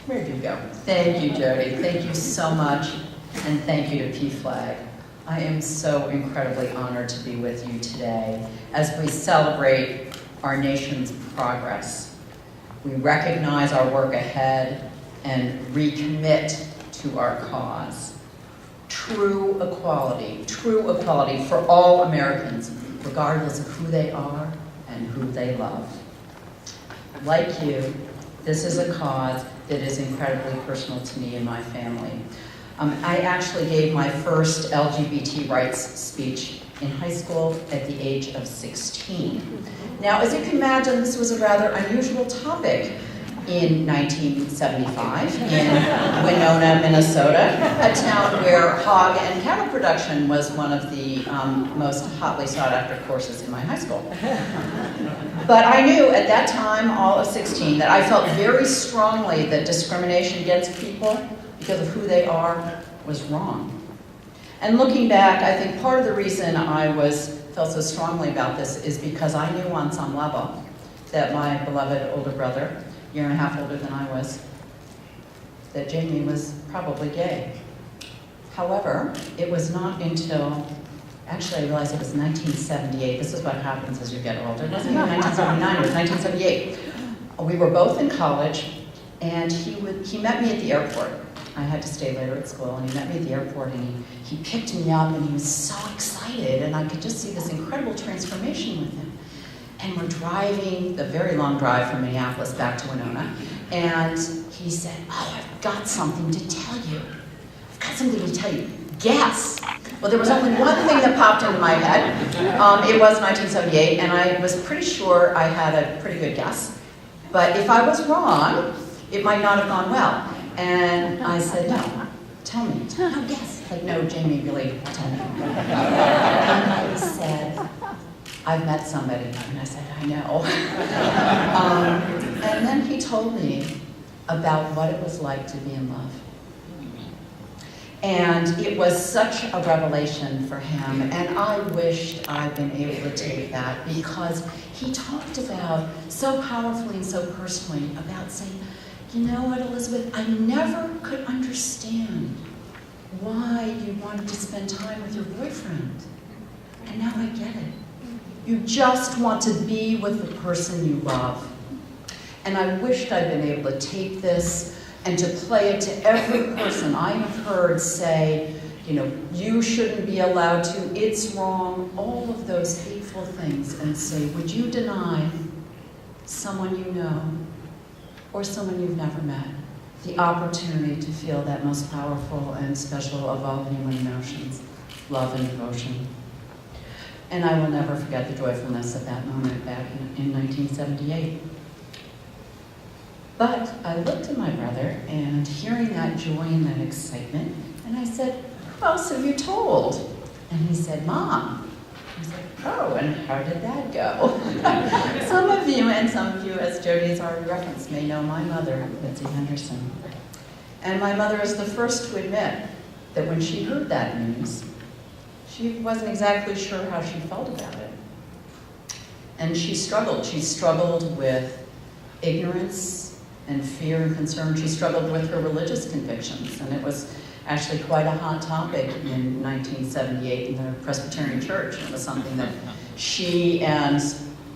Where'd you go? Thank you, Jody. Thank you so much, and thank you to PFLAG. I am so incredibly honored to be with you today as we celebrate our nation's progress. We recognize our work ahead and recommit to our cause. True equality for all Americans, regardless of who they are and who they love. Like you, this is a cause that is incredibly personal to me and my family. I actually gave my first LGBT rights speech in high school at the age of 16. Now, as you can imagine, this was a rather unusual topic in 1975 in Winona, Minnesota, a town where hog and cattle production was one of the most hotly sought after courses in my high school. But I knew at that time, all of 16, that I felt very strongly that discrimination against people because of who they are was wrong. And looking back, I think part of the reason I felt so strongly about this is because I knew on some level that my beloved older brother, a year and a half older than I was, that Jamie was probably gay. However, it was not until, actually I realized it was 1978. This is what happens as you get older. It wasn't even 1979, it was 1978. We were both in college, and he met me at the airport. I had to stay later at school, and he met me at the airport, and he picked me up, and he was so excited, and I could just see this incredible transformation with him. And we're driving the very long drive from Minneapolis back to Winona, and he said, "Oh, I've got something to tell you. I've got something to tell you. Guess." Well, there was only one thing that popped into my head. It was 1978, and I was pretty sure I had a pretty good guess. But if I was wrong, it might not have gone well. And I said, "No, tell me." "No, guess." Like, "No, Jamie, really, tell me." And he said, "I've met somebody." And I said, "I know." And then he told me about what it was like to be in love. And it was such a revelation for him, and I wished I'd been able to take that, because he talked about so powerfully and so personally about saying, "You know what, Elizabeth, I never could understand why you wanted to spend time with your boyfriend. And now I get it. You just want to be with the person you love." And I wished I'd been able to take this and to play it to every person I have heard say, you know, "You shouldn't be allowed to, it's wrong," all of those hateful things, and say, would you deny someone you know or someone you've never met the opportunity to feel that most powerful and special of all human emotions, love and devotion? And I will never forget the joyfulness of that moment back in 1978. But I looked at my brother, and hearing that joy and that excitement, and I said, "Who else have you told?" And he said, "Mom." I said, "Oh, and how did that go?" Some of you, as Jody has already referenced, may know my mother, Mitzi Henderson. And my mother is the first to admit that when she heard that news, she wasn't exactly sure how she felt about it. And she struggled. She struggled with ignorance and fear and concern. She struggled with her religious convictions, and it was actually quite a hot topic in 1978 in the Presbyterian Church. It was something that she and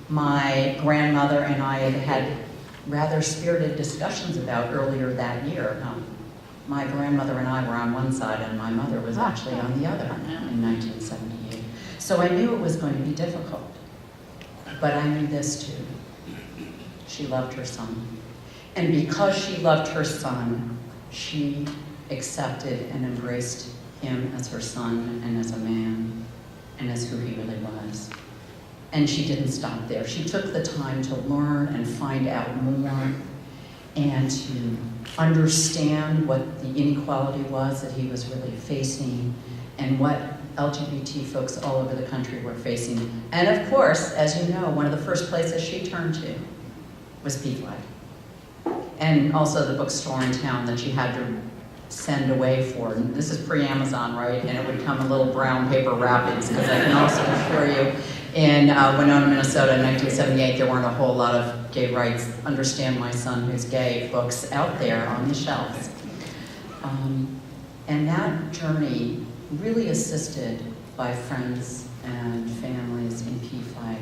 my grandmother and I had rather spirited discussions about earlier that year. My grandmother and I were on one side, and my mother was actually on the other in 1978. So I knew it was going to be difficult. But I knew this too. She loved her son. And because she loved her son, she accepted and embraced him as her son and as a man and as who he really was. And she didn't stop there. She took the time to learn and find out more and to understand what the inequality was that he was really facing and what LGBT folks all over the country were facing. And of course, as you know, one of the first places she turned to was PFLAG. And also the bookstore in town that she had to send away for. And this is pre-Amazon, right? And it would come in little brown paper wrappings, because I can also assure you, in Winona, Minnesota in 1978, there weren't a whole lot of gay rights, Understand My Son Who's Gay books out there on the shelves. And that journey, really assisted by friends and families in PFLAG,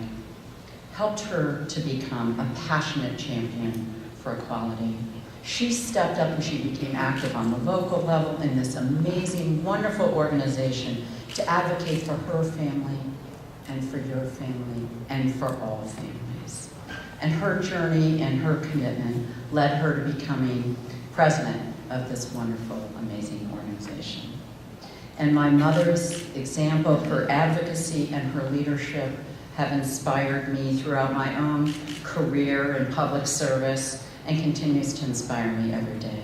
helped her to become a passionate champion for equality. She stepped up and she became active on the local level in this amazing, wonderful organization to advocate for her family and for your family and for all families. And her journey and her commitment led her to becoming president of this wonderful, amazing organization. And my mother's example, her advocacy and her leadership have inspired me throughout my own career in public service and continues to inspire me every day.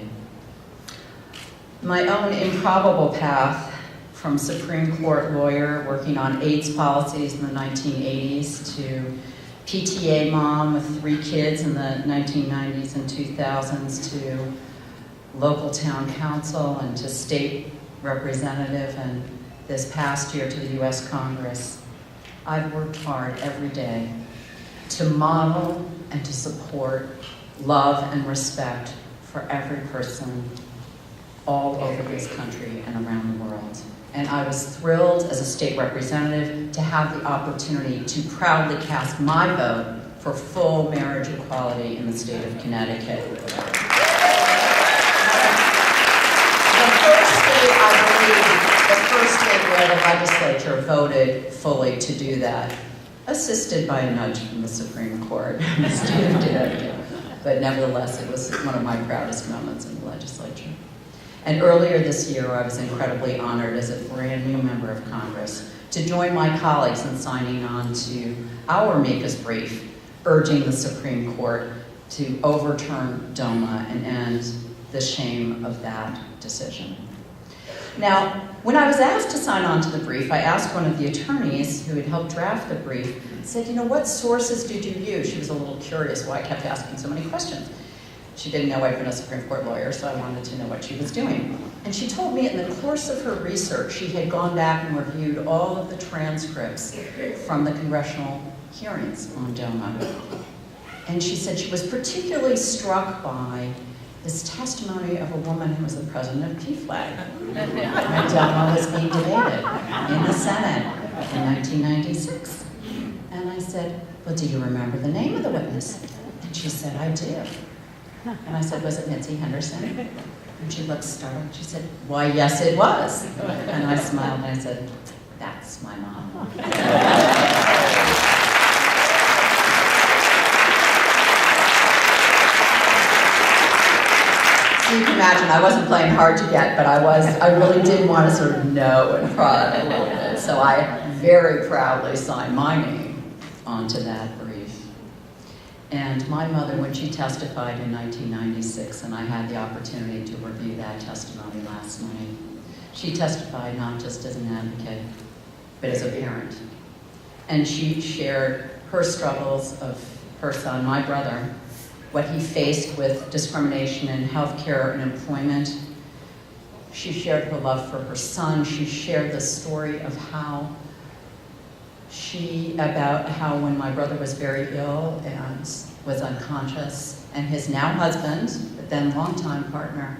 My own improbable path from Supreme Court lawyer working on AIDS policies in the 1980s to PTA mom with 3 kids in the 1990s and 2000s to local town council and to state representative and this past year to the US Congress. I've worked hard every day to model and to support love and respect for every person all over this country and around the world. And I was thrilled as a state representative to have the opportunity to proudly cast my vote for full marriage equality in the state of Connecticut. The first state where the legislature voted fully to do that, assisted by a nudge from the Supreme Court. The state did. But nevertheless, it was one of my proudest moments in the legislature. And earlier this year, I was incredibly honored as a brand new member of Congress to join my colleagues in signing on to our amicus brief, urging the Supreme Court to overturn DOMA and end the shame of that decision. Now, when I was asked to sign on to the brief, I asked one of the attorneys who had helped draft the brief, said, what sources did you use? She was a little curious why I kept asking so many questions. She didn't know I'd been a Supreme Court lawyer, so I wanted to know what she was doing. And she told me in the course of her research, she had gone back and reviewed all of the transcripts from the congressional hearings on DOMA. And she said she was particularly struck by this testimony of a woman who was the president of PFLAG when DOMA was being debated in the Senate in 1996. And I said, well, do you remember the name of the witness? And she said, I do. And I said, was it Mitzi Henderson? And she looked startled. She said, why, yes, it was. And I smiled and I said, that's my mom. So you can imagine, I wasn't playing hard to get, but I really did want to sort of know and prod a little bit. So I very proudly signed my name onto that brief. And my mother, when she testified in 1996, and I had the opportunity to review that testimony last night, she testified not just as an advocate, but as a parent. And she shared her struggles of her son, my brother, what he faced with discrimination in healthcare and employment. She shared her love for her son. She shared the story of how when my brother was very ill and was unconscious, and his now husband, but then longtime partner,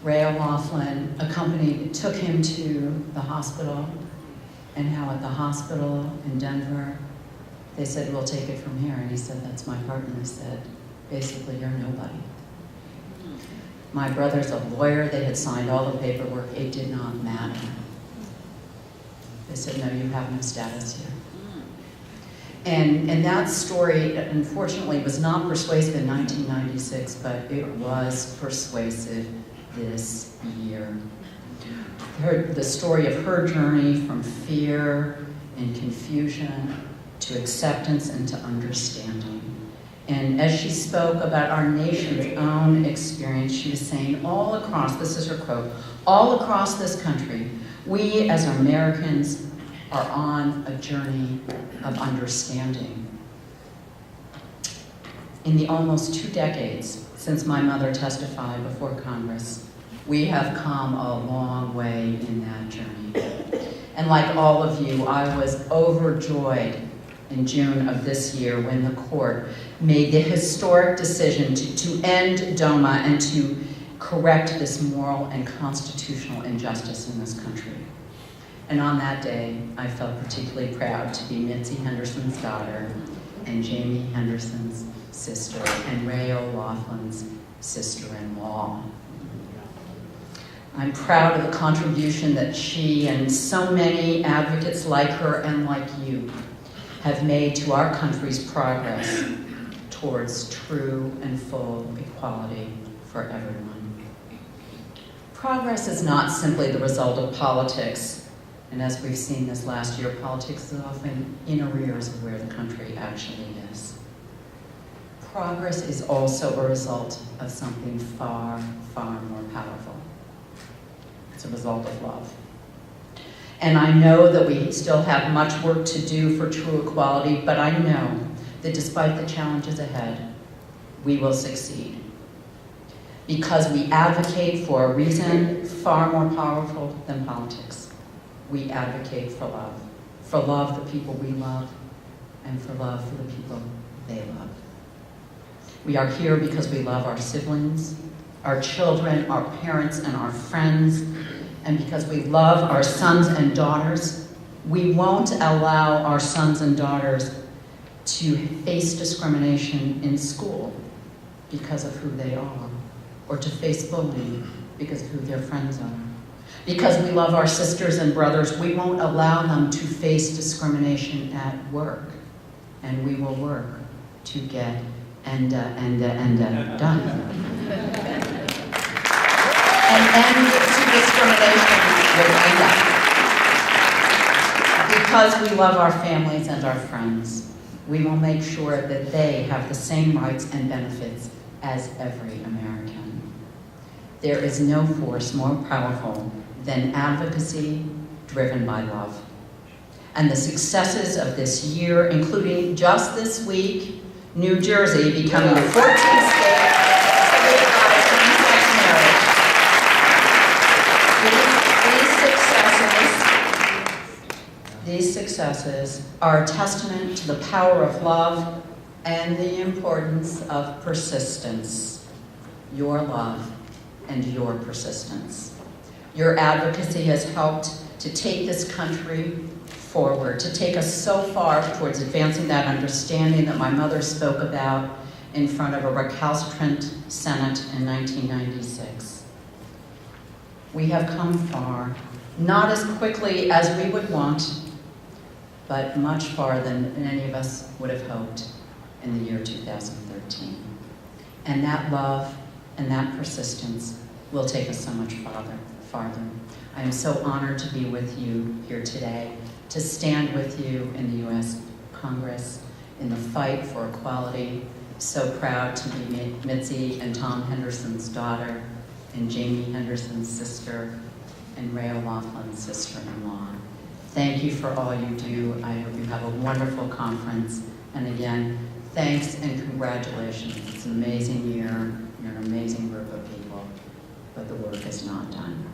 Ray O'Laughlin, took him to the hospital, and how at the hospital in Denver, they said, we'll take it from here. And he said, that's my partner. He said, basically, you're nobody. My brother's a lawyer. They had signed all the paperwork. It did not matter. They said, no, you have no status here. And that story, unfortunately, was not persuasive in 1996, but it was persuasive this year. The story of her journey from fear and confusion to acceptance and to understanding. And as she spoke about our nation's own experience, she was saying all across, this is her quote, all across this country, we as Americans are on a journey of understanding. In the almost 2 decades since my mother testified before Congress, we have come a long way in that journey. And like all of you, I was overjoyed in June of this year when the court made the historic decision to end DOMA and to correct this moral and constitutional injustice in this country. And on that day, I felt particularly proud to be Mitzi Henderson's daughter and Jamie Henderson's sister and Ray O'Loughlin's sister-in-law. I'm proud of the contribution that she and so many advocates like her and like you have made to our country's progress towards true and full equality for everyone. Progress is not simply the result of politics, and as we've seen this last year, politics is often in arrears of where the country actually is. Progress is also a result of something far, far more powerful. It's a result of love. And I know that we still have much work to do for true equality, but I know that despite the challenges ahead, we will succeed. Because we advocate for a reason far more powerful than politics. We advocate for love the people we love, and for love for the people they love. We are here because we love our siblings, our children, our parents, and our friends, and because we love our sons and daughters. We won't allow our sons and daughters to face discrimination in school because of who they are, or to face bullying because of who their friends are. Because we love our sisters and brothers, we won't allow them to face discrimination at work, and we will work to get done. And end to discrimination with ENDA. Because we love our families and our friends, we will make sure that they have the same rights and benefits as every American. There is no force more powerful than advocacy driven by love. And the successes of this year, including just this week, New Jersey becoming the 14th state to legalize same-sex marriage. These successes are a testament to the power of love and the importance of persistence. Your love and your persistence. Your advocacy has helped to take this country forward, to take us so far towards advancing that understanding that my mother spoke about in front of a recalcitrant Senate in 1996. We have come far, not as quickly as we would want, but much farther than any of us would have hoped in the year 2013. And that love and that persistence will take us so much farther. I am so honored to be with you here today, to stand with you in the U.S. Congress in the fight for equality. So proud to be Mitzi and Tom Henderson's daughter, and Jamie Henderson's sister, and Ray O'Loughlin's sister-in-law. Thank you for all you do. I hope you have a wonderful conference. And again, thanks and congratulations. It's an amazing year. You're an amazing group of people, but the work is not done.